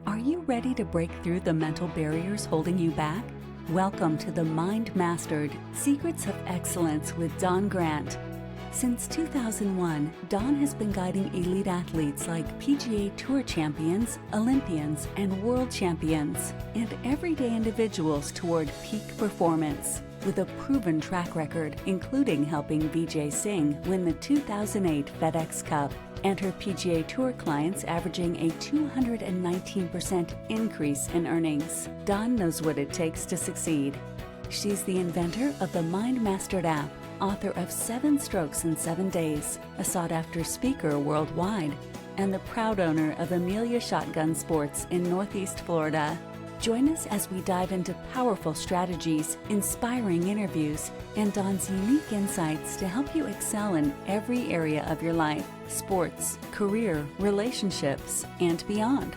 Are you ready to break through the mental barriers holding you back? Welcome to the Mind Mastered Secrets of Excellence with Don Grant. Since 2001, Don has been guiding elite athletes like PGA Tour champions, Olympians, and world champions, and everyday individuals toward peak performance. With a proven track record, including helping Vijay Singh win the 2008 FedEx Cup, and her PGA Tour clients averaging a 219% increase in earnings. Dawn knows what it takes to succeed. She's the inventor of the Mind Mastered app, author of 7 Strokes in 7 Days, a sought-after speaker worldwide, and the proud owner of Amelia Shotgun Sports in Northeast Florida. Join us as we dive into powerful strategies, inspiring interviews, and Dawn's unique insights to help you excel in every area of your life, sports, career, relationships, and beyond.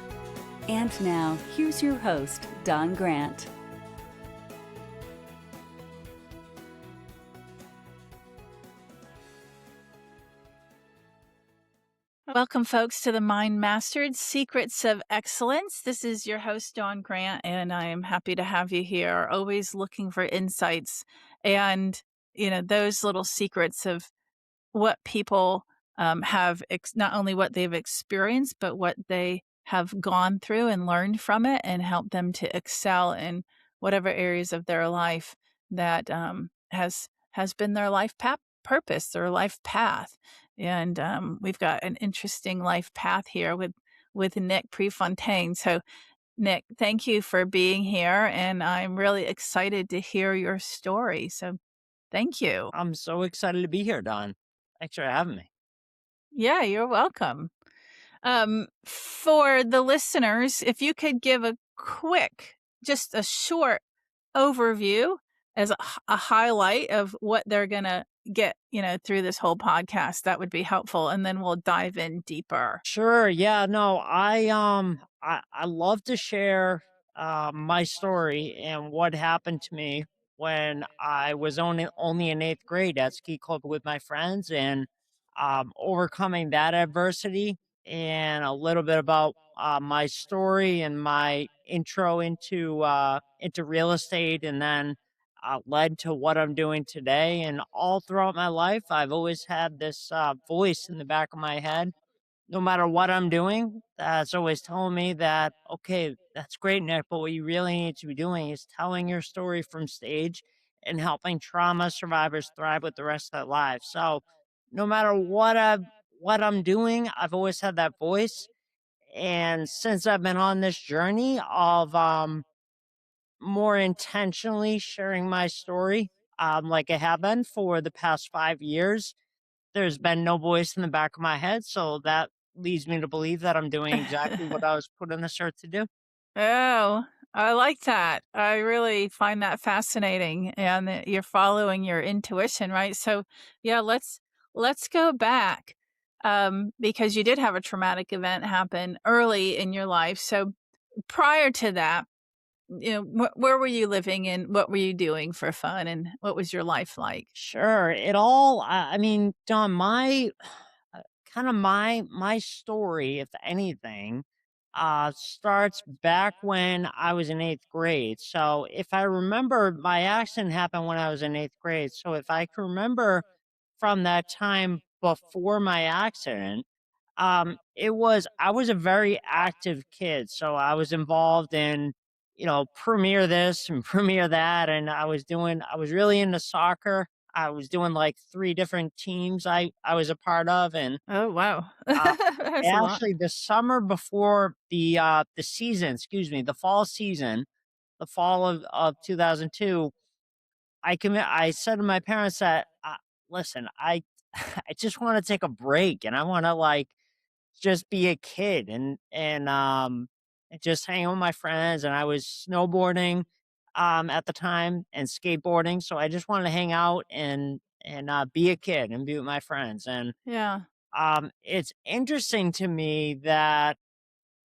And now, here's your host, Don Grant. Welcome, folks, to the Mind Mastered Secrets of Excellence. This is your host, Dawn Grant, and I am happy to have you here, always looking for insights and, those little secrets of what people have, not only what they've experienced, but what they have gone through and learned from it and help them to excel in whatever areas of their life that has been their life purpose, their life path. And we've got an interesting life path here with Nick Prefontaine. So, Nick, thank you for being here, and I'm really excited to hear your story. So, thank you. I'm so excited to be here, Don. Thanks for having me. Yeah, you're welcome. For the listeners, if you could give a quick, just a short overview as a highlight of what they're going to get, through this whole podcast, that would be helpful. And then we'll dive in deeper. Sure. Yeah. No. I love to share my story and what happened to me when I was only in 8th grade at ski club with my friends, and overcoming that adversity, and a little bit about my story and my intro into real estate, and then led to what I'm doing today. And all throughout my life, I've always had this voice in the back of my head, no matter what I'm doing, that's always telling me that, okay, that's great, Nick, but what you really need to be doing is telling your story from stage and helping trauma survivors thrive with the rest of their lives. So no matter what I'm doing, I've always had that voice. And since I've been on this journey of more intentionally sharing my story, like I have been for the past 5 years, there's been no voice in the back of my head. So that leads me to believe that I'm doing exactly what I was put on this earth to do. Oh, I like that. I really find that fascinating, and that you're following your intuition, right? So, yeah, let's go back, because you did have a traumatic event happen early in your life. So, prior to that, where were you living and what were you doing for fun, and what was your life like? Sure. I mean, Don, my story, if anything, starts back when I was in 8th grade. So if I remember, my accident happened when I was in 8th grade. So if I can remember from that time before my accident, I was a very active kid. So I was involved in, premiere this and premiere that. And I was really into soccer. I was doing like 3 different teams I was a part of. And Oh, wow. uh, That's a lot. actually, the summer before the season, excuse me, the fall season, the fall of 2002, I said to my parents that, listen, I just want to take a break, and I want to, like, just be a kid, and just hang out with my friends. And I was snowboarding at the time, and skateboarding. So I just wanted to hang out and be a kid and be with my friends. And Yeah. it's interesting to me that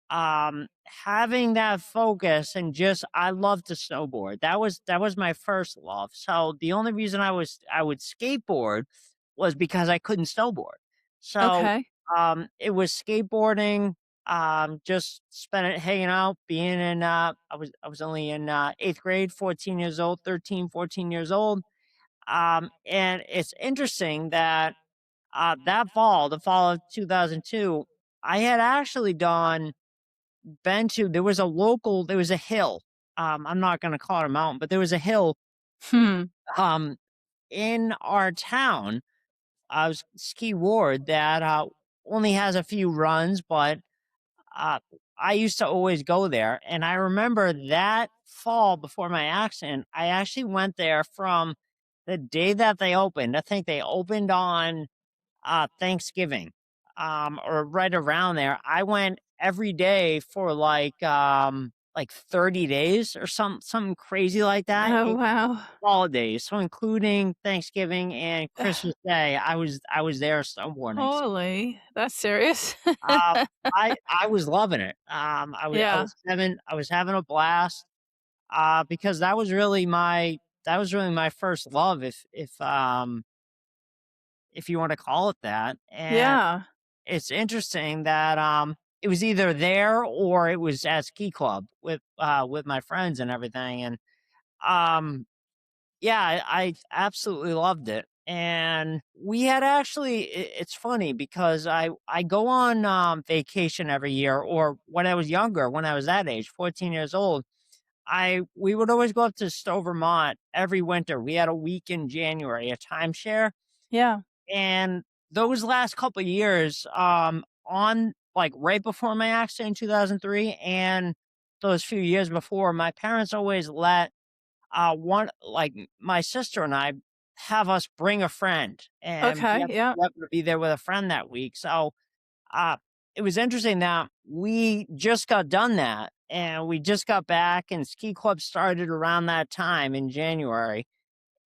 having that focus, and just, I love to snowboard. That was my first love. So the only reason I would skateboard was because I couldn't snowboard. So Okay. it was skateboarding, Just spent it hanging out, being in, I was only in, 8th grade, 14 years old, 13, 14 years old. And it's interesting that, that fall, the fall of 2002, I had actually been to there was a hill. I'm not gonna call it a mountain, but there was a hill, Hmm. um, in our town, ski ward that, only has a few runs, but Uh, I used to always go there, and I remember that fall before my accident, I actually went there from the day that they opened. I think they opened on, Thanksgiving, or right around there. I went every day for, like 30 days or something crazy like that, Oh, in wow. holidays, so including Thanksgiving and Christmas Day, I was there snowboarding. Holy, that's serious. Uh, I was loving it. Yeah. I was having a blast, because that was really my first love, if you wanna call it that, and Yeah. it's interesting that, it was either there or it was at ski club with my friends and everything, and, um yeah, I absolutely loved it, and we had actually it's funny because I go on, vacation every year, or when I was younger, when I was that age, 14 years old, I we would always go up to Stowe, Vermont every winter. We had a week in January, a timeshare, Yeah. and those last couple of years, on like, right before my accident in 2003 and those few years before, my parents always let one like my sister and I have us bring a friend and Okay, yeah. be able to be there with a friend that week. So uh, it was interesting that we just got done that and we just got back and ski club started around that time in January.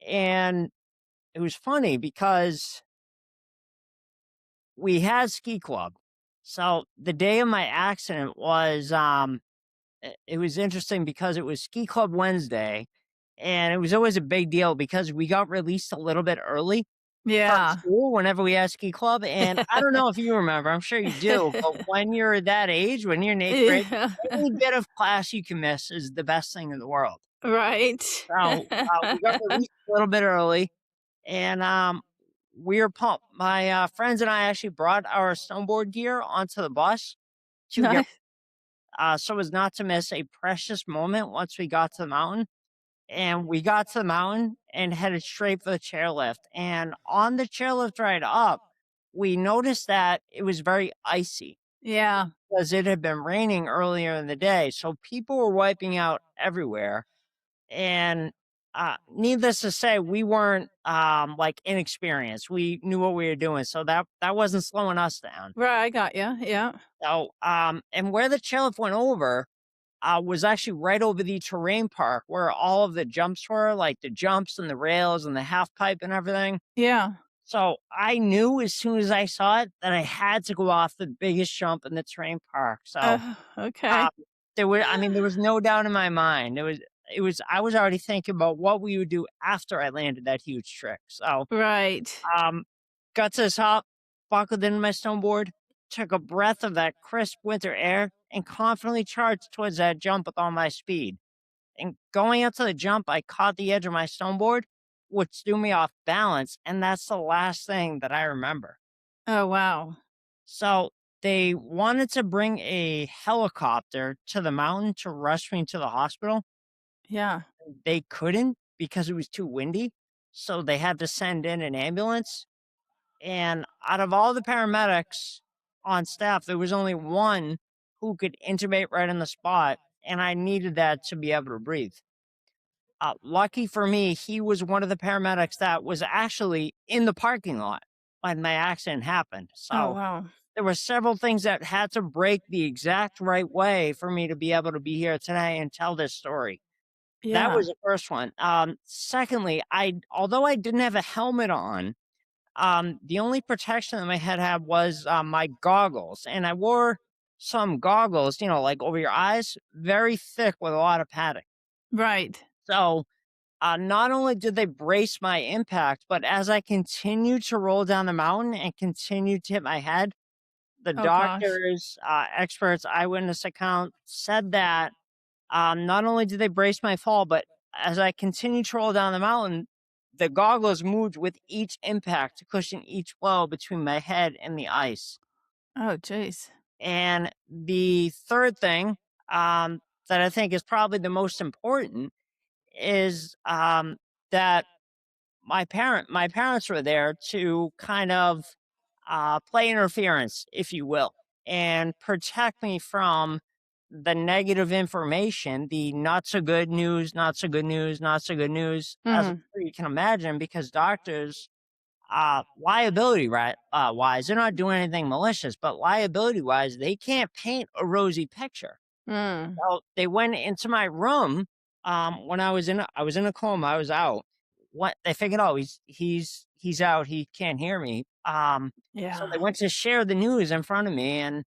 And it was funny because we had ski club. So the day of my accident was it was interesting because it was ski club Wednesday, and it was always a big deal because we got released a little bit early from Yeah. school whenever we had ski club, and I don't know if you remember, I'm sure you do, but when you're that age, when you're in 8th grade, Yeah. any bit of class you can miss is the best thing in the world. Right. So, we got released a little bit early, and, we were pumped. My, friends and I actually brought our snowboard gear onto the bus to get Nice. so as not to miss a precious moment once we got to the mountain. And we got to the mountain and headed straight for the chairlift. And on the chairlift ride up, we noticed that it was very icy Yeah. because it had been raining earlier in the day. So people were wiping out everywhere. And needless to say, we weren't like inexperienced. We knew what we were doing. So that wasn't slowing us down. Right, I got you. Yeah. So and where the chairlift went over, was actually right over the terrain park where all of the jumps were, like the jumps and the rails and the half pipe and everything. Yeah. So I knew as soon as I saw it that I had to go off the biggest jump in the terrain park. So Okay. um, there was no doubt in my mind. I was already thinking about what we would do after I landed that huge trick. So Right. um, got to the top, buckled into my snowboard, took a breath of that crisp winter air, and confidently charged towards that jump with all my speed. And going up to the jump, I caught the edge of my snowboard, which threw me off balance, and that's the last thing that I remember. Oh, wow. So they wanted to bring a helicopter to the mountain to rush me to the hospital. Yeah. They couldn't because it was too windy. So they had to send in an ambulance. And out of all the paramedics on staff, there was only one who could intubate right on the spot, and I needed that to be able to breathe. Lucky for me, he was one of the paramedics that was actually in the parking lot when my accident happened. Oh, So wow. there were several things that had to break the exact right way for me to be able to be here today and tell this story. That Yeah. was the first one. Secondly, although I didn't have a helmet on, the only protection that my head had was, my goggles, and I wore some goggles, like over your eyes, very thick with a lot of padding. Right. So, not only did they brace my impact, but as I continued to roll down the mountain and continued to hit my head, the Oh gosh. doctors, experts, eyewitness account said that not only did they brace my fall, but as I continued to roll down the mountain, the goggles moved with each impact to cushion each blow between my head and the ice. Oh geez. And the third thing that I think is probably the most important is that my parents were there to kind of play interference, if you will, and protect me from the negative information, the not so good news, not so good news, not so good news, as I'm Mhm. sure you can imagine, because doctors, liability right wise, they're not doing anything malicious, but liability wise, they can't paint a rosy picture. Mm. Well, they went into my room, when I was in a coma, I was out. What they figured, "Oh, he's out, he can't hear me." So Yeah. they went to share the news in front of me, and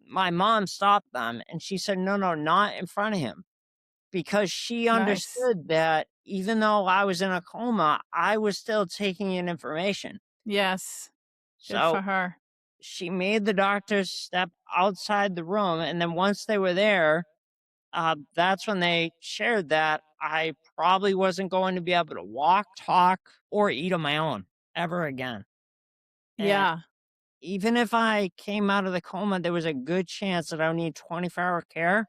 my mom stopped them, and she said, "No, no, not in front of him," because she Nice. understood that even though I was in a coma, I was still taking in information. Yes. Good So for her. she made the doctors step outside the room, and then once they were there, that's when they shared that I probably wasn't going to be able to walk, talk, or eat on my own ever again. And Yeah. even if I came out of the coma, there was a good chance that I would need 24-hour care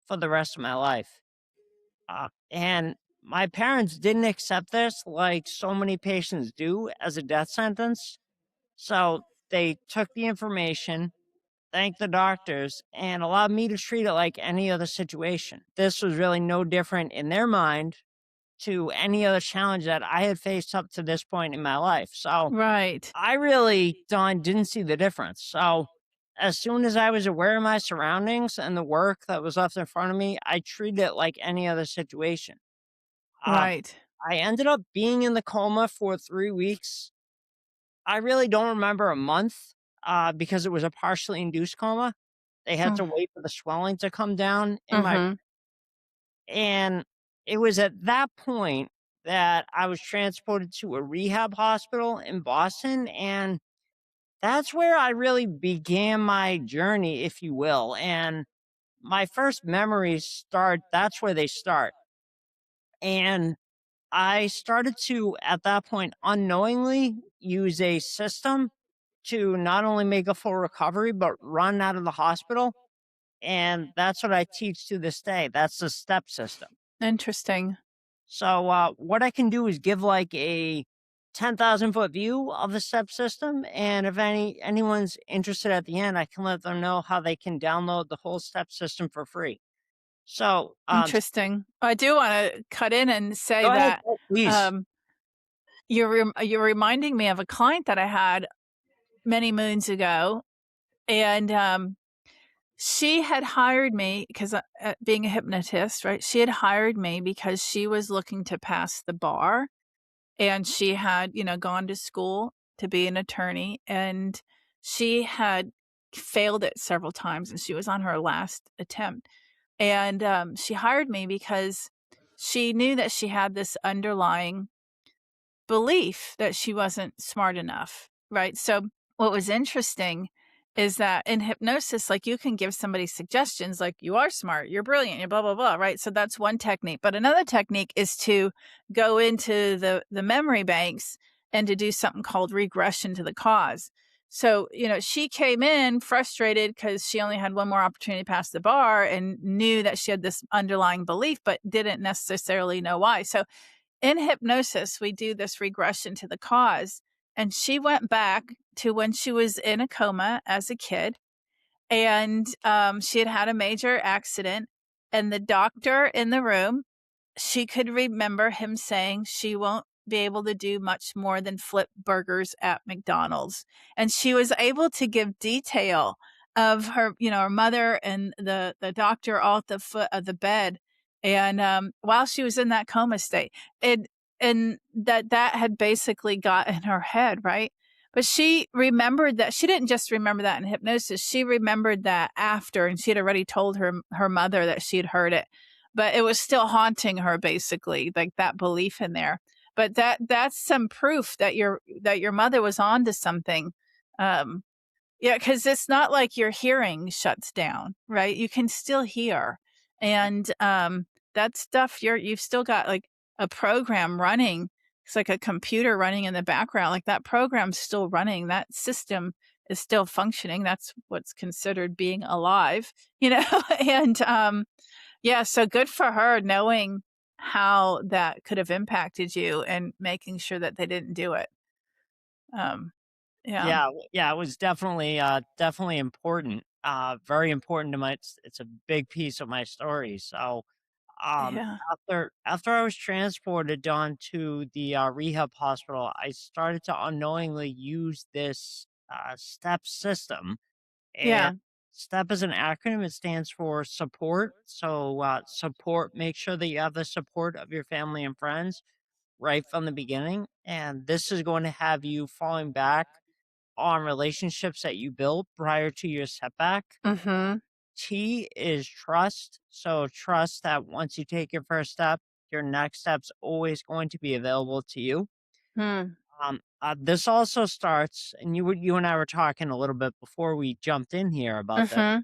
for the rest of my life. And my parents didn't accept this like so many patients do as a death sentence. So they took the information, thanked the doctors, and allowed me to treat it like any other situation. This was really no different in their mind to any other challenge that I had faced up to this point in my life. So Right. I really, Don, didn't see the difference. So as soon as I was aware of my surroundings and the work that was left in front of me, I treated it like any other situation. Um, Right. I ended up being in the coma for 3 weeks. I really don't remember a month because it was a partially induced coma. They had Mm. to wait for the swelling to come down in my, Mhm. and it was at that point that I was transported to a rehab hospital in Boston, and that's where I really began my journey, if you will. And my first memories start, that's where they start. And I started to, at that point, unknowingly use a system to not only make a full recovery, but run out of the hospital. And that's what I teach to this day. That's the step system. Interesting. So, what I can do is give like a 10,000-foot view of the step system. And if anyone's interested at the end, I can let them know how they can download the whole step system for free. So, Interesting. I do wanna cut in and say go ahead, that, please. um, you're reminding me of a client that I had many moons ago, and, she had hired me because, being a hypnotist, right? She had hired me because she was looking to pass the bar, and she had, gone to school to be an attorney, and she had failed it several times, and she was on her last attempt. And, she hired me because she knew that she had this underlying belief that she wasn't smart enough, right? So, what was interesting is that in hypnosis, like, you can give somebody suggestions like, "You are smart, you're brilliant, you're blah, blah, blah," right? So that's one technique, but another technique is to go into the memory banks and to do something called regression to the cause. So, she came in frustrated because she only had one more opportunity to pass the bar and knew that she had this underlying belief, but didn't necessarily know why. So in hypnosis, we do this regression to the cause. And she went back to when she was in a coma as a kid, and she had had a major accident. And the doctor in the room, she could remember him saying she won't be able to do much more than flip burgers at McDonald's. And she was able to give detail of her, her mother and the doctor all at the foot of the bed. And while she was in that coma state, and that had basically got in her head, right? But she remembered that she didn't just remember that in hypnosis. She remembered that after, and she had already told her mother that she had heard it, but it was still haunting her basically, like that belief in there. But that's some proof that your mother was onto something. Um, Yeah, because it's not like your hearing shuts down, right? You can still hear, and, that stuff you've still got, like, a program running. It's like a computer running in the background, like, that program's still running, that system is still functioning, that's what's considered being alive, you know? And, yeah, so good for her knowing how that could have impacted you and making sure that they didn't do it. Um, yeah, Yeah, it was definitely important, very important to my it's a big piece of my story, so, um, yeah, after I was transported on to the, rehab hospital, I started to unknowingly use this, STEP system, and yeah, STEP is an acronym, it stands for support, so, support make sure that you have the support of your family and friends right from the beginning, and this is going to have you falling back on relationships that you built prior to your setback. mhm. T is trust. So trust that once you take your first step, your next step's always going to be available to you. Hmm. This also starts, and you and I were talking a little bit before we jumped in here about this. Mhm.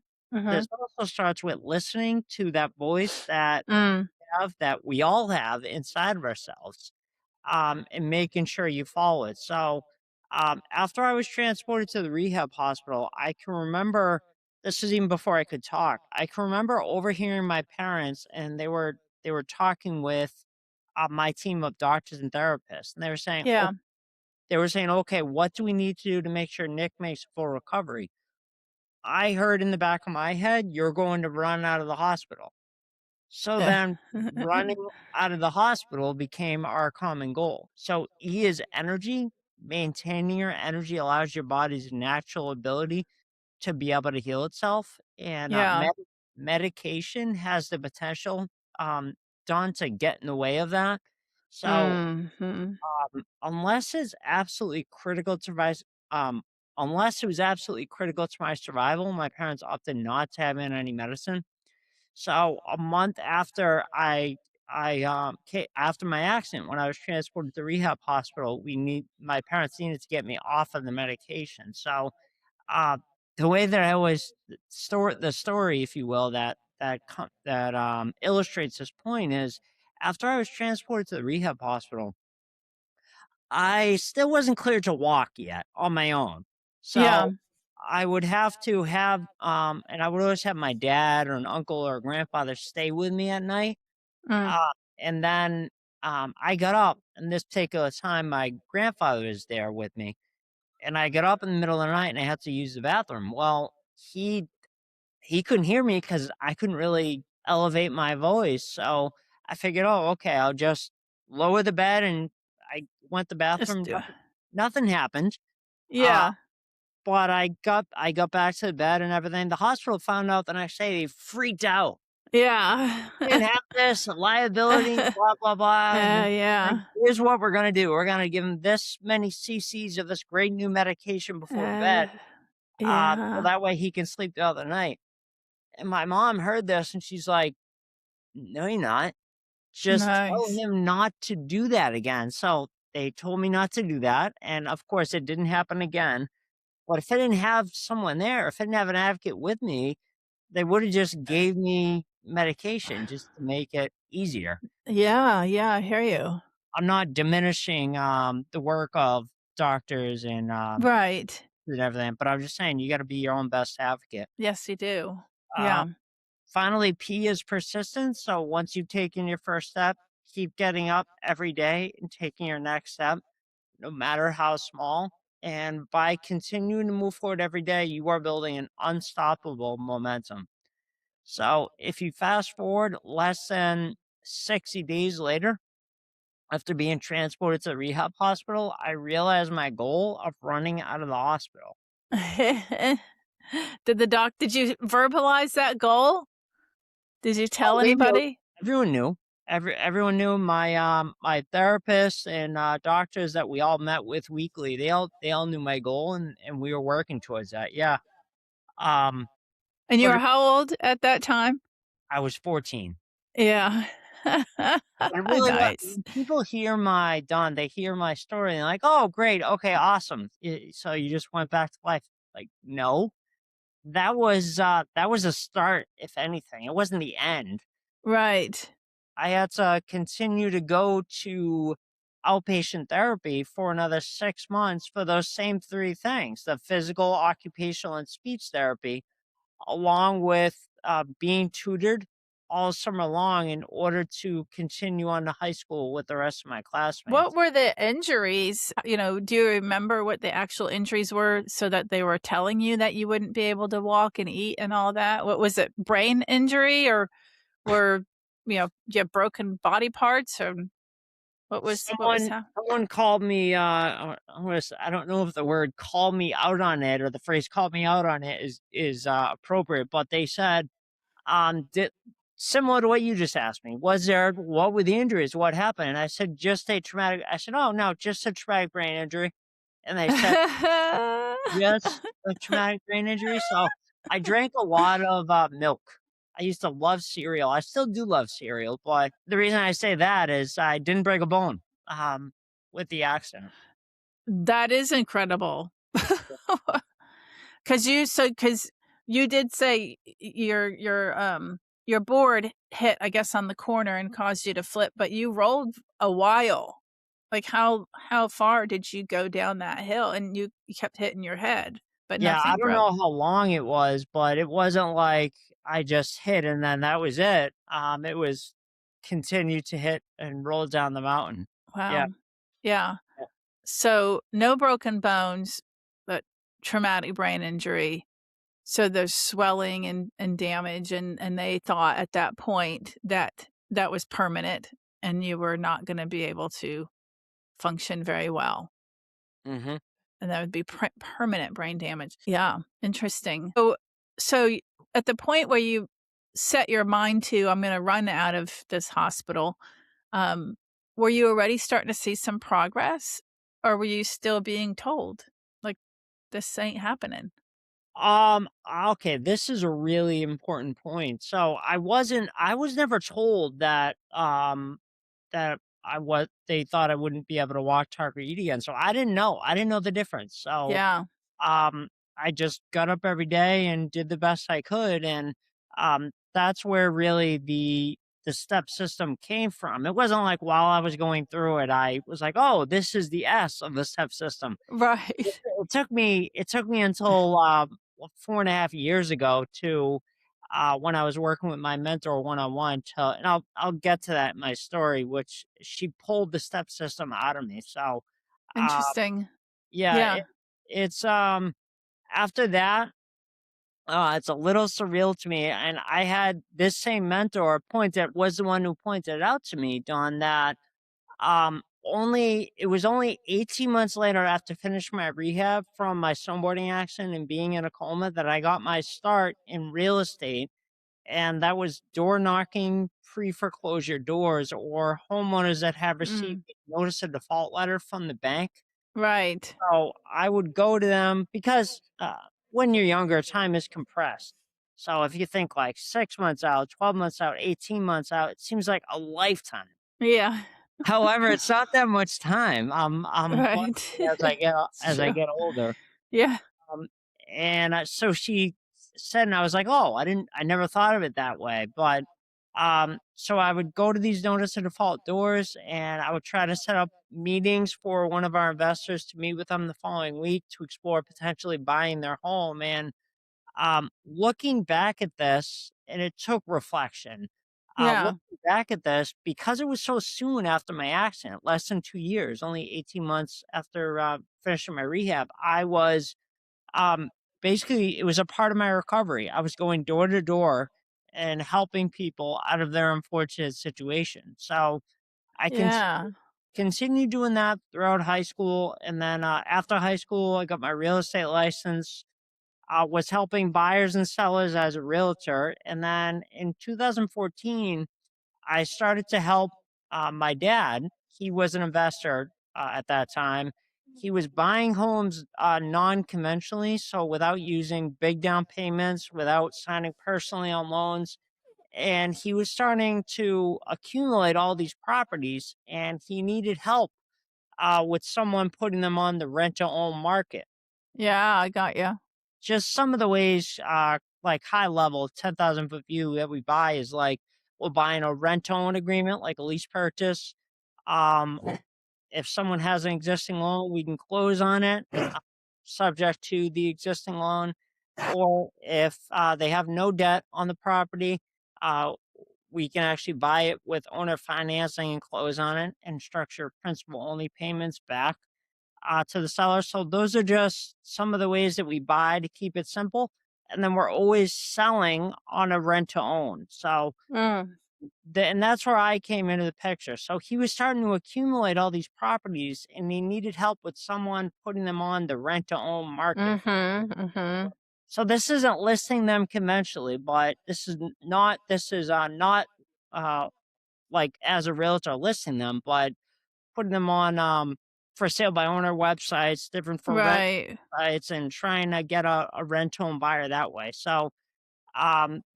This Mhm. also starts with listening to that voice that Mm. that we all have inside of ourselves, and making sure you follow it. So, after I was transported to the rehab hospital, I can remember this is even before I could talk. I can remember overhearing my parents, and they were talking with my team of doctors and therapists, and they were saying, "Oh," Yeah. they were saying, "Okay, what do we need to do to make sure Nick makes full recovery?" I heard in the back of my head, "You're going to run out of the hospital." So then running out of the hospital became our common goal. So E is energy. Maintaining your energy allows your body's natural ability to be able to heal itself. And Yeah. medication has the potential um, done to get in the way of that. So Mhm. unless it's absolutely critical to um, unless it was absolutely critical to my survival, my parents opted not to have me on any medicine. So a month after after my accident, when I was transported to the rehab hospital, my parents needed to get me off of the medication. So uh, the way that I always store the story, if you will, that illustrates this point is after I was transported to the rehab hospital, I still wasn't cleared to walk yet on my own. Yeah. So I would have to have, and I would always have my dad or an uncle or a grandfather stay with me at night. Mm. And then I got up, and this particular time, my grandfather was there with me. And I got up in the middle of the night and I had to use the bathroom. Well, he couldn't hear me because I couldn't really elevate my voice. So I figured, oh, okay, I'll just lower the bed. And I went to the Just bathroom. do it. Nothing happened. Uh, Yeah. but I got back to the bed and everything. The hospital found out the next day. They freaked out. Yeah. "Can't have this, liability, blah, blah, blah, and like, Yeah. here's what we're gonna do. We're gonna give him this many CCs of this great new medication before the bed, Uh, so yeah. that way he can sleep the other night." And my mom heard this and she's like, "No, you're not. Just tell Nice. him not to do that again." So they told me not to do that, and of course, it didn't happen again. But if I didn't have someone there, if I didn't have an advocate with me, they would've just gave me medication just to make it easier. Yeah, yeah, I hear you. I'm not diminishing, the work of doctors Right. and everything, but I'm just saying you gotta be your own best advocate. Yes, you do. Uh, Yeah. finally, P is persistence, so once you've taken your first step, keep getting up every day and taking your next step, no matter how small, and by continuing to move forward every day, you are building an unstoppable momentum. So, if you fast forward less than 60 days later, after being transported to the rehab hospital, I realized my goal of running out of the hospital. Did you verbalize that goal? Did you Oh, tell they knew. anybody? Everyone knew. Everyone knew my therapists and doctors that we all met with weekly. They all knew my goal and we were working towards that. Yeah. Um, And you but were how old at that time? I was 14. Yeah. But it really was. Nice. When people hear they hear my story and they're like, "Oh, great. Okay, awesome. So you just went back to life." Like, no, that was a start, if anything. It wasn't the end. Right. I had to continue to go to outpatient therapy for another 6 months for those same three things: the physical, occupational, and speech therapy, along with being tutored all summer long in order to continue on to high school with the rest of my What classmates. were the injuries? Do you remember what the actual injuries were so that they were telling you that you wouldn't be able to walk and eat and all that? What was it? Brain injury or were, do you have broken body parts or what was Someone called me. I don't know if the word "call me out" on it or the phrase "call me out" on it is appropriate, but they said, did, similar to what you just asked me, what were the injuries? What happened? And I said, just a traumatic. I said, oh no, just a traumatic brain injury. And they said, just a traumatic brain injury. So I drank a lot of milk. I used to love cereal. I still do love cereal, but the reason I say that is I didn't break a bone with the accident. That is incredible. 'Cause you did say your board hit, I guess, on the corner and caused you to flip, but you rolled a while. Like, how far did you go down that hill? And you kept hitting your head, but Yeah, I nothing don't broke. know how long it was, but it wasn't like I just hit and then that was it. It was continue to hit and roll down the mountain. Yeah. Wow. Yeah. Yeah. So, no broken bones, but traumatic brain injury. So there's swelling and damage, and they thought at that point that that was permanent and you were not gonna be able to function very well, Mhm. and that would be permanent brain damage. Yeah, interesting. So at the point where you set your mind to, "I'm gonna run out of this hospital," um, were you already starting to see some progress, or were you still being told, like, "This ain't happening"? Okay, this is a really important point. So I was never told that that they thought I wouldn't be able to walk, talk, or eat again. So I didn't know. I didn't know the difference. So Yeah, um I just got up every day and did the best I could, and that's where really the step system came from. It wasn't like while I was going through it I was like, oh, this is the S of the step system. right. It took me until 4.5 years ago to when I was working with my mentor one on one to, and I'll get to that in my story, which she pulled the step system out of me. So uh Interesting. yeah, Yeah, it's after that, it's a little surreal to me. And I had this same mentor was the one who pointed it out to me, Don, that only it was only 18 months later after finishing my rehab from my snowboarding accident and being in a coma that I got my start in real estate. And that was door knocking pre foreclosure doors or homeowners that have received mm, a notice of default letter from the bank. right. So I would go to them because when you're younger, time is compressed. So if you think like 6 months out, 12 months out, 18 months out, it seems like a lifetime. Yeah, However, it's not that much time. I'm learning right. It's as I true. get older. Yeah, Um, and so she said, and I was like, "Oh, I never thought of it that way." But so I would go to these notice of default doors, and I would try to set up meetings for one of our investors to meet with them the following week to explore potentially buying their home. And looking back at this, and it took reflection. yeah, Looking back at this, because it was so soon after my accident, less than 2 years, only 18 months after finishing my rehab, I was um, basically, it was a part of my recovery. I was going door to door and helping people out of their unfortunate situation. So I yeah, continued doing that throughout high school. And then after high school, I got my real estate license, was helping buyers and sellers as a realtor. And then in 2014, I started to help my dad. He was an investor at that time. He was buying homes non conventionally, so without using big down payments, without signing personally on loans. And he was starting to accumulate all these properties, and he needed help with someone putting them on the rent to own market. yeah, I got you. just some of the ways, like high level, 10,000 foot view that we buy is like we're buying a rent to own agreement, like a lease purchase. Um, if someone has an existing loan, we can close on it, subject to the existing loan. Or if they have no debt on the property, uh, we can actually buy it with owner financing and close on it and structure principal only payments back to the seller. So those are just some of the ways that we buy to keep it simple. And then we're always selling on a rent to own. So Mm. and that's where I came into the picture. So he was starting to accumulate all these properties and he needed help with someone putting them on the rent to own market. Mhm. Mhm. So this isn't listing them conventionally, but this is not uh like as a realtor listing them, but putting them on for sale by owner websites, different for rent Right. sites, and trying to get a rent home buyer that way. So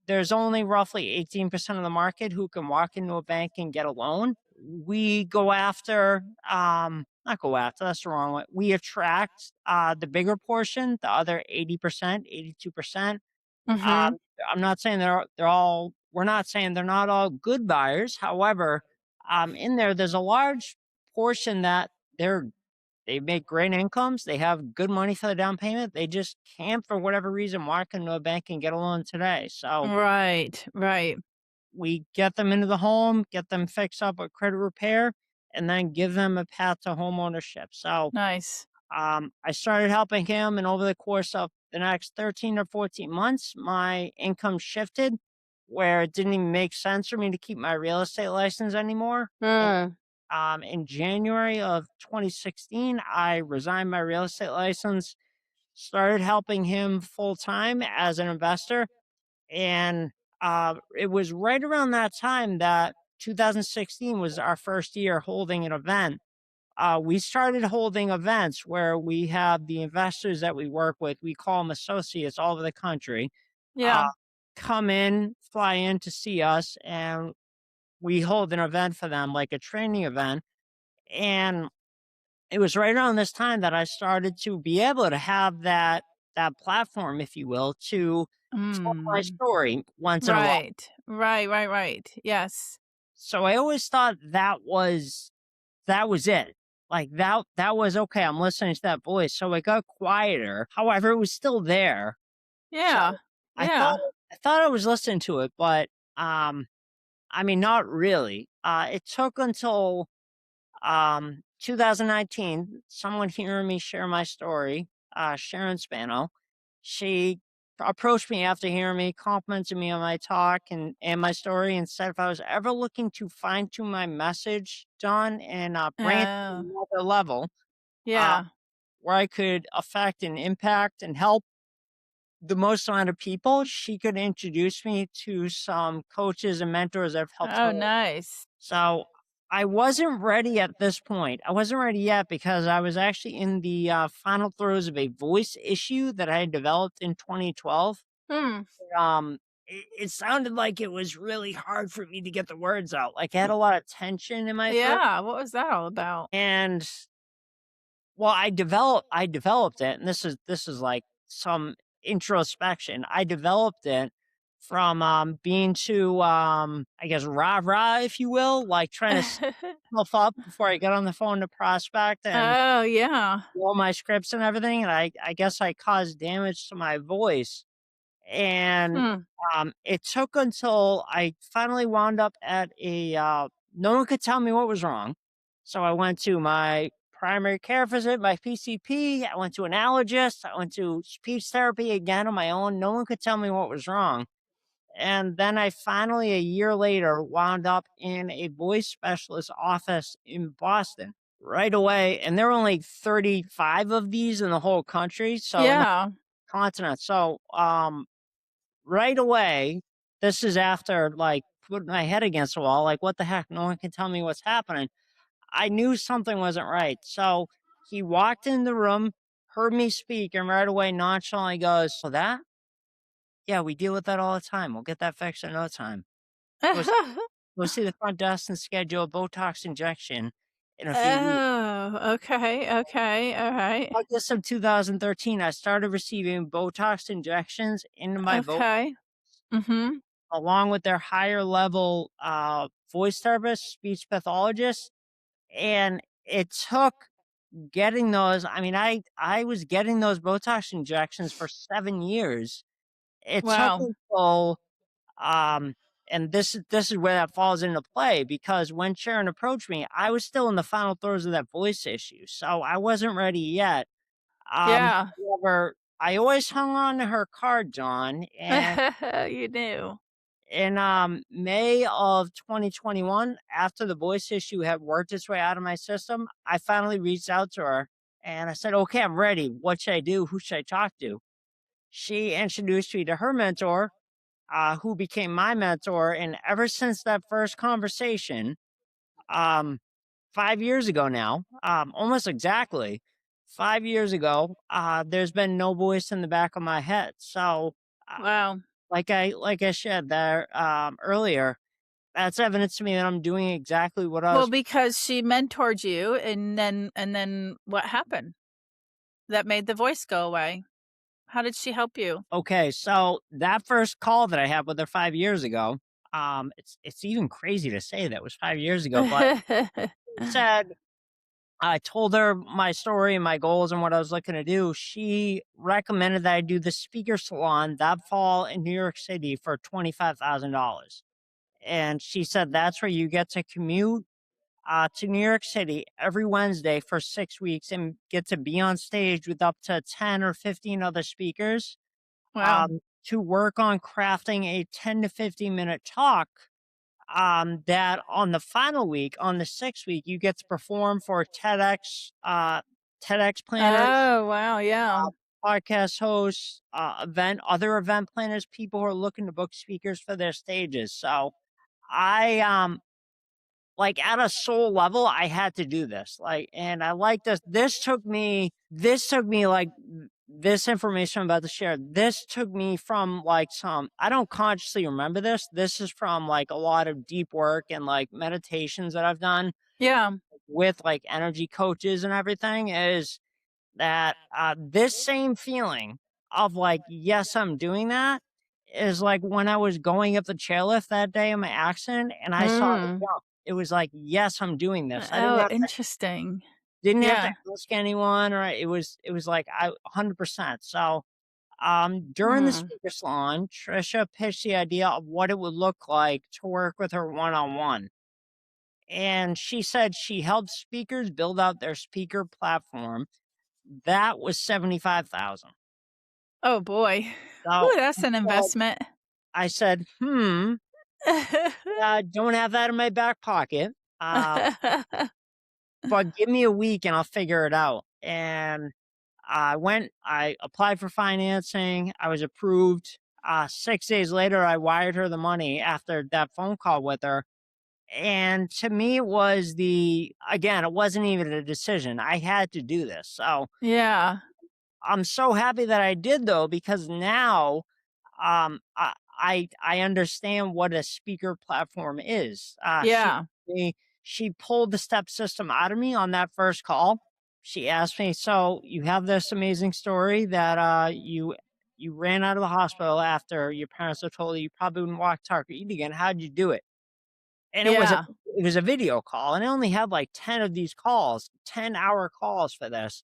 there's only roughly 18% of the market who can walk into a bank and get a loan. We go after, not go after, that's the wrong way. We attract the bigger portion, the other 80%, 82%. Mhm. Um, I'm not saying they're all, we're not saying they're not all good buyers. However, in there's a large portion that they make great incomes. They have good money for the down payment. They just can't, for whatever reason, walk into a bank and get a loan today. So Right. Right. we get them into the home, get them fixed up with credit repair, and then give them a path to home ownership. So Nice. I started helping him, and over the course of the next 13 or 14 months, my income shifted where it didn't even make sense for me to keep my real estate license anymore. Mm. In January of 2016, I resigned my real estate license, started helping him full time as an investor. And it was right around that time that 2016 was our first year holding an event. We started holding events where we have the investors that we work with, we call them associates all over the country, uh, Yeah. come in, fly in to see us, and we hold an event for them, like a training event. And it was right around this time that I started to be able to have that platform, if you will, to tell my Mm. story once in a while. Right. Right, right, right. Yes. So I always thought that was it. Like that was okay. I'm listening to that voice. So it got quieter. However, it was still there. So Yeah. I thought Yeah. I thought I was listening to it, but um, I mean, not really. It took until 2019, someone hearing me share my story, Sharon Spano, she approached me after hearing me, complimented me on my talk and my story, and said if I was ever looking to fine tune my message, Don, and bring it to Oh. another level, uh, Yeah. where I could affect and impact and help the most amount of people, she could introduce me to some coaches and mentors that have helped her. Oh, nice. So I wasn't ready at this point. I wasn't ready yet because I was actually in the final throes of a voice issue that I had developed in 2012. Hmm. It sounded like it was really hard for me to get the words out. Like I had a lot of tension in my throat, Yeah. What was that all about? and well, I developed it, and this is like some introspection. I developed it from being too I guess rah rah, if you will, like trying to set myself up before I get on the phone to prospect and Oh, yeah. do all my scripts and everything. And I guess I caused damage to my voice. And Hmm. it took until I finally wound up at a no one could tell me what was wrong. So I went to my primary care visit, my PCP. I went to an allergist. I went to speech therapy again on my own. No one could tell me what was wrong. And then I finally, a year later, wound up in a voice specialist office in Boston right away. And there are only 35 of these in the whole country. So in the Yeah. continent. So right away, this is after like putting my head against the wall, like, what the heck? No one can tell me what's happening. I knew something wasn't right. So he walked in the room, heard me speak, and right away nonchalantly goes, "So that? Yeah, we deal with that all the time. We'll get that fixed in no time. Go, s- go see the front desk and schedule a Botox injection in a few weeks. Oh, okay, okay, alright. August of 2013, I started receiving Botox injections into my Okay. Mhm. along with their higher level voice therapist, speech pathologist. And it took getting those. I mean, I was getting those Botox injections for 7 years. It took Wow. until um, and this is where that falls into play because when Sharon approached me, I was still in the final throes of that voice issue, so I wasn't ready yet. Yeah. However, I always hung on to her card, John, and You knew. in May of 2021, after the voice issue had worked its way out of my system, I finally reached out to her and I said, "Okay, I'm ready. What should I do? Who should I talk to?" She introduced me to her mentor, who became my mentor. And ever since that first conversation, um, 5 years ago now, almost exactly 5 years ago, there's been no voice in the back of my head. So, uh, Wow. like I said there earlier, that's evidence to me that I'm doing exactly what I Well, was. because she mentored you, and then what happened that made the voice go away? How did she help you? Okay, so that first call that I had with her 5 years ago, it's even crazy to say that was 5 years ago, but she said I told her my story and my goals and what I was looking to do. She recommended that I do the speaker salon that fall in New York City for $25,000. And she said that's where you get to commute to New York City every Wednesday for 6 weeks and get to be on stage with up to 10 or 15 other speakers Wow. to work on crafting a 10 to 15-minute talk that on the final week, on the 6th week, you get to perform for TEDx planners, Oh, wow, yeah. uh, podcast hosts, other event planners, people who are looking to book speakers for their stages. So I like at a soul level, I had to do this. Like, and I like this. This took me like this information I'm about to share. This took me from like I don't consciously remember this. This is from like a lot of deep work and like meditations that I've done Yeah. with like energy coaches and everything is that this same feeling of like, yes, I'm doing that is like when I was going up the chairlift that day in my accident and I saw the Mm. jump. It was like, yes, I'm doing this. I Oh, interesting. didn't have to Yeah. ask anyone or it was like I 100%. So during the Mm. speaker salon, Trisha pitched the idea of what it would look like to work with her one on one. And she said she helped speakers build out their speaker platform. That was 75,000. Oh, boy. So Ooh, that's an investment. I said, don't have that in my back pocket, uh, but give me a week and I'll figure it out. And I applied for financing. I was approved. 6 days later, I wired her the money after that phone call with her. And to me, again, it wasn't even a decision. I had to do this. So Yeah. I'm so happy that I did though, because now I understand what a speaker platform is. Yeah. She pulled the step system out of me on that first call. She asked me, "So you have this amazing story that you ran out of the hospital after your parents were told you probably wouldn't walk, talk, or eat again. How'd you do it?" And Yeah. it was a video call, and I only had like 10 of these calls, 10-hour calls for this.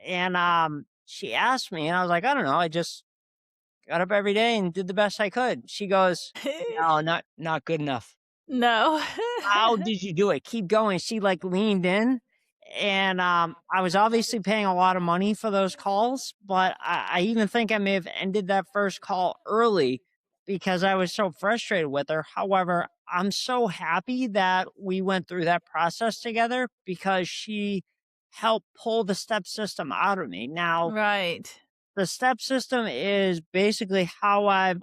And she asked me, and I was like, "I don't know. I just got up every day and did the best I could." She goes, "No, not good enough. No. How did you do it? Keep going." She like leaned in and I was obviously paying a lot of money for those calls, but I even think I may have ended that first call early because I was so frustrated with her. However, I'm so happy that we went through that process together because she helped pull the step system out of me. Now, Right. the step system is basically how I've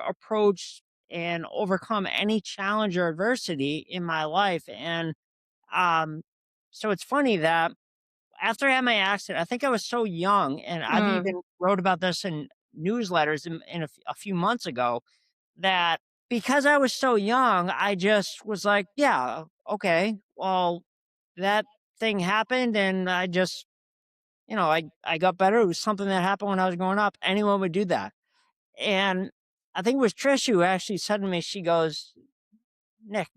approached and overcome any challenge or adversity in my life. And um, so it's funny that after I had my accident, I think I was so young, and I've Mm. even wrote about this in newsletters a few months ago that because I was so young, I just was like, yeah, okay, well. that thing happened, and I just, I got better. It was something that happened when I was growing up. Anyone would do that. And I think it was Trish who actually said to me, she goes, Nick,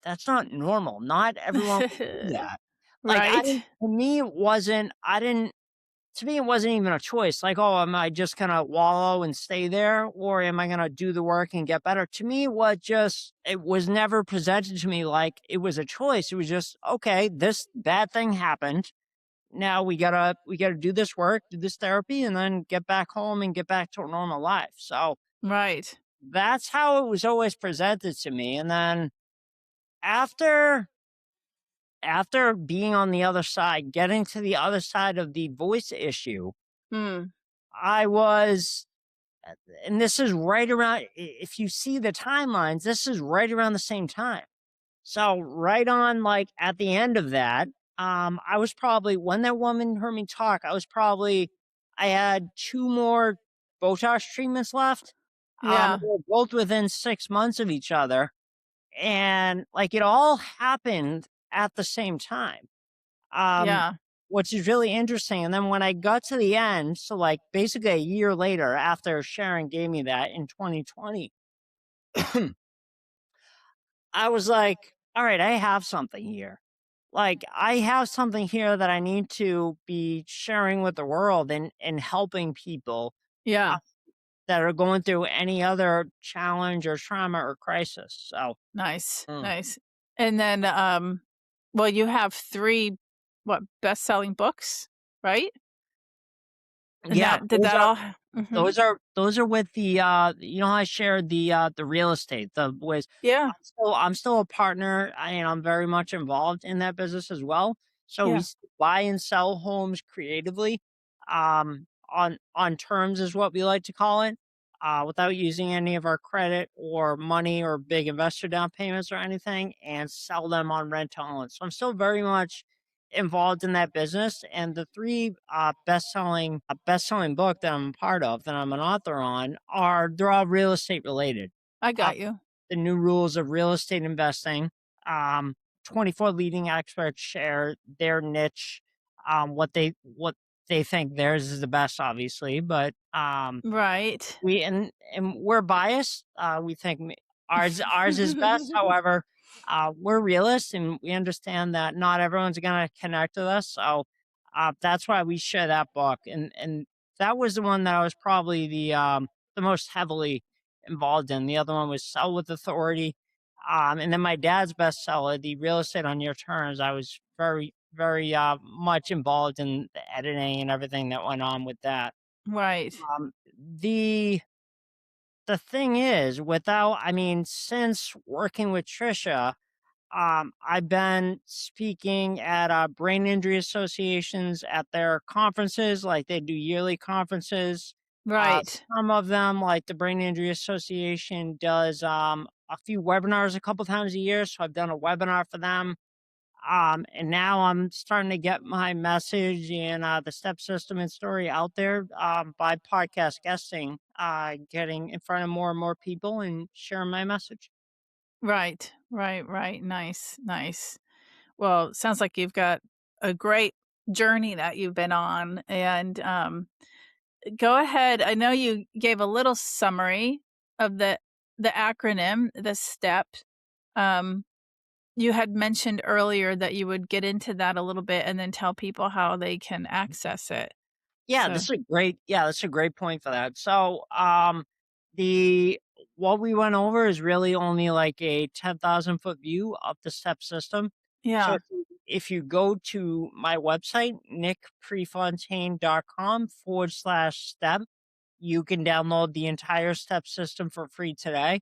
that's not normal. Not everyone would do that. Like, I Right. didn't, to me, it wasn't, I didn't, to me, it wasn't even a choice. Like, oh, am I just going to wallow and stay there? Or am I going to do the work and get better? To me, it was never presented to me like it was a choice. It was just, okay, this bad thing happened. Now we gotta do this work, do this therapy, and then get back home and get back to a normal life. So Right. that's how it was always presented to me. And then after after being on the other side, getting to the other side of the voice issue, Mm. I was and this is right around if you see the timelines, this is right around the same time. So right on like at the end of that, I was probably when that woman heard me talk, I had two more Botox treatments left. Yeah. They were both within 6 months of each other. And like it all happened at the same time. Um, Yeah. which is really interesting. And then when I got to the end, so like basically a year later after Sharon gave me that in 2020, I was like, all right, I have something here. Like I have something here that I need to be sharing with the world and helping people uh, Yeah. that are going through any other challenge or trauma or crisis. So, Nice. mm. Nice. And then, well, you have 3, what, best-selling books, right? And Yeah, that did that all Mhm. those are with how I shared the real estate, the ways Yeah. I'm still a partner and I'm very much involved in that business as well. So we Yeah. buy and sell homes creatively, on terms is what we like to call it, without using any of our credit or money or big investor down payments or anything, and sell them on rent to own. So I'm still very much involved in that business. And the three best selling book that I'm a part of, that I'm an author on, they're all real estate related. I Uh, got you. the new rules of real estate investing. Um, 24 leading experts share their niche, what they think theirs is the best, obviously, but Right. and we're biased. We think ours is best. However, we're realists and we understand that not everyone's going to connect with us. So that's why we share that book. And that was the one that I was probably the most heavily involved in. The other one was Sell with Authority. And then my dad's bestseller, The Real Estate on Your Terms. I was very, very much involved in the editing and everything that went on with that. Right. Um, the the thing is, since working with Trisha, I've been speaking at brain injury associations at their conferences, like they do yearly conferences. Right. Some of them, like the Brain Injury Association, does a few webinars a couple times a year. So I've done a webinar for them. And now I'm starting to get my message and the step system and story out there by podcast guesting, getting in front of more and more people and sharing my message. Right. Right, right. Nice, nice. Well, sounds like you've got a great journey that you've been on, and, go ahead. I know you gave a little summary of the acronym, the STEP. Um, you had mentioned earlier that you would get into that a little bit and then tell people how they can access it. Yeah, So that's a great point for that. So, the what we went over is really only like a 10,000-foot view of the step system. So yeah. if you go to my website, nickprefontaine.com/step, you can download the entire step system for free today.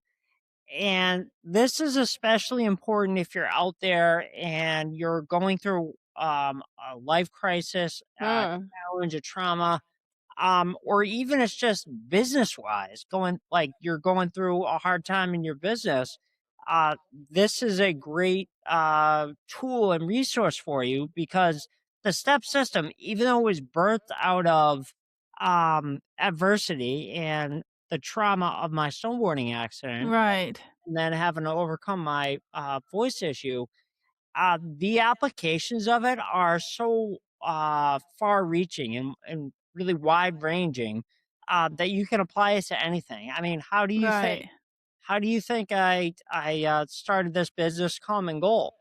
And this is especially important if you're out there and you're going through a life crisis, Mm. challenge, a trauma, or even it's just business wise, you're going through a hard time in your business. This is a great tool and resource for you because the step system, even though it was birthed out of adversity and the trauma of my snowboarding accident, Right. and then having to overcome my voice issue, The applications of it are so far reaching and really wide ranging that you can apply it to anything. I mean, Right. how do you think I started this business Common Goal?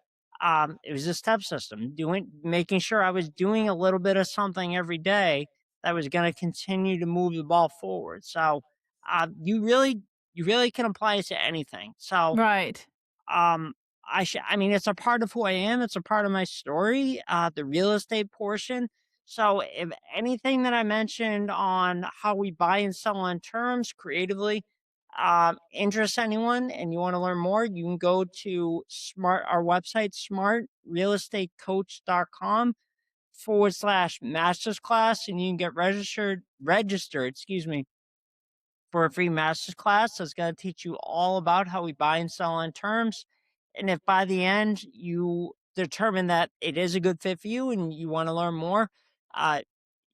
It was a step system, making sure I was doing a little bit of something every day that was going to continue to move the ball forward. So uh, you really you really can apply it to anything. So Right. um, I mean, it's a part of who I am. It's a part of my story, the real estate portion. So if anything that I mentioned on how we buy and sell on terms creatively interests anyone and you want to learn more, you can go to our website, smartrealestatecoach.com/masters class, and you can get registered, excuse me, for a free master's class that's going to teach you all about how we buy and sell on terms. And if by the end you determine that it is a good fit for you and you want to learn more, uh,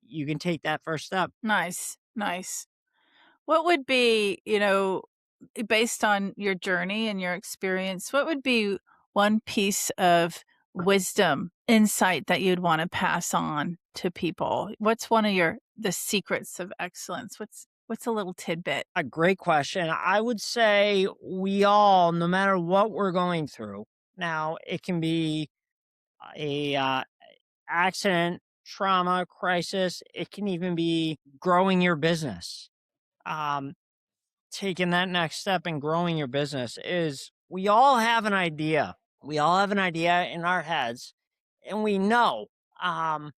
you can take that first step. Nice. Nice. What would be, based on your journey and your experience, what would be one piece of wisdom, insight that you'd want to pass on to people? What's one of the secrets of excellence? What's a little tidbit? A great question. I would say we all, no matter what we're going through, now it can be a accident, trauma, crisis. It can even be growing your business. Um, Taking that next step and growing your business is we all have an idea. We all have an idea in our heads, and we know, um,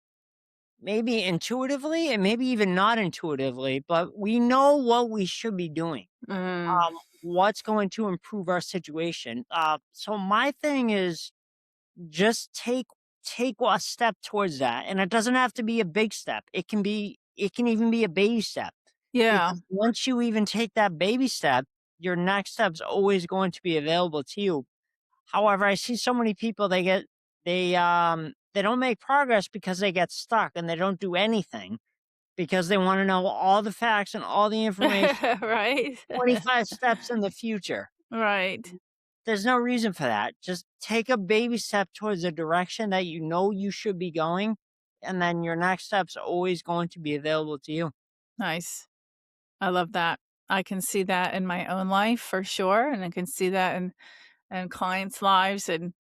maybe intuitively and maybe even not intuitively, but we know what we should be doing, Mm, what's going to improve our situation. So my thing is just take a step towards that, and it doesn't have to be a big step. It can even be a baby step, yeah. because once you even take that baby step, your next step's always going to be available to you. However, I see so many people, they don't make progress because they get stuck and they don't do anything because they want to know all the facts and all the information Right? 25 steps in the future. Right. There's no reason for that. Just take a baby step towards the direction that you know you should be going, and then your next step's always going to be available to you. Nice. I love that. I can see that in my own life for sure, and I can see that in clients' lives, and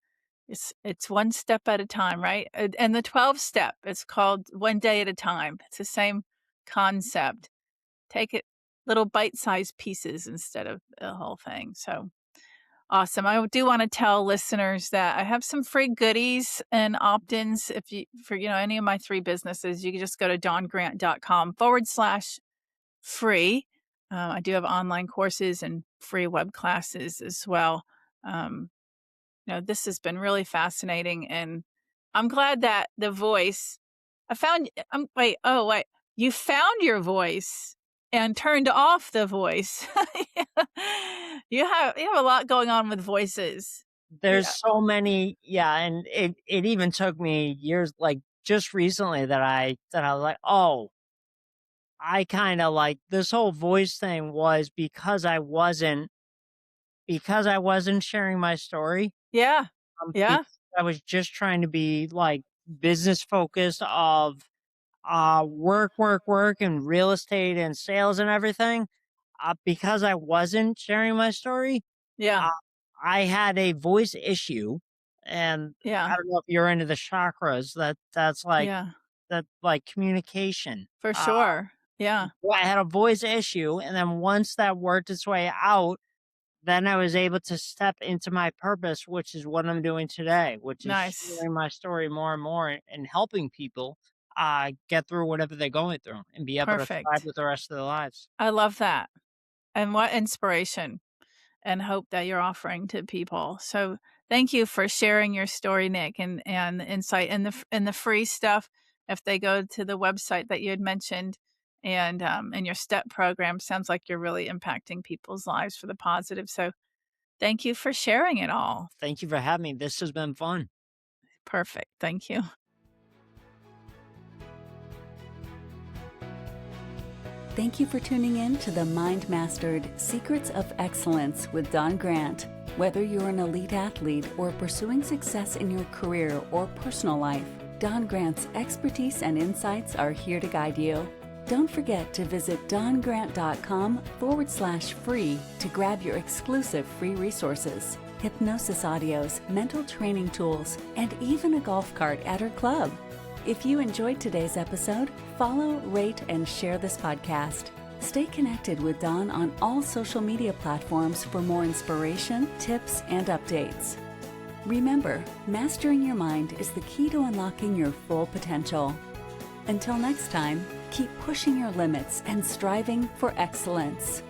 it's one step at a time, right? And the 12 step, it's called one day at a time. It's the same concept. Take it little bite-sized pieces instead of the whole thing. So awesome. I do want to tell listeners that I have some free goodies and opt-ins if you for any of my three businesses. You can just go to dongrant.com/free. I do have online courses and free web classes as well. Um, this has been really fascinating, and I'm glad that the voice I found wait, oh, wait, you found your voice and turned off the voice. You have a lot going on with voices. There's Yeah. so many, yeah, and it even took me years, like just recently, that I was like, oh, I kind of like this whole voice thing was because I wasn't sharing my story. Yeah. Yeah. Because I was just trying to be like business focused of work, and real estate and sales and everything. Because I wasn't sharing my story, Yeah. uh, I had a voice issue, and Yeah. I don't know if you're into the chakras. That's like Yeah. communication. For sure. Yeah. Well, I had a voice issue, and then once that worked its way out, then I was able to step into my purpose, which is what I'm doing today, which is Nice. sharing my story more and more and helping people get through whatever they're going through and be able to thrive Perfect. with the rest of their lives. I love that. And what inspiration and hope that you're offering to people. So thank you for sharing your story, Nick, and the insight and the free stuff. If they go to the website that you had mentioned and your step program, sounds like you're really impacting people's lives for the positive. So thank you for sharing it all. Thank you for having me. This has been fun. Perfect. Thank you. Thank you for tuning in to the Mind Mastered Secrets of Excellence with Don Grant. Whether you're an elite athlete or pursuing success in your career or personal life, Don Grant's expertise and insights are here to guide you. Don't forget to visit dongrant.com/free to grab your exclusive free resources, hypnosis audios, mental training tools, and even a golf cart at her club. If you enjoyed today's episode, follow, rate, and share this podcast. Stay connected with Don on all social media platforms for more inspiration, tips, and updates. Remember, mastering your mind is the key to unlocking your full potential. Until next time, keep pushing your limits and striving for excellence.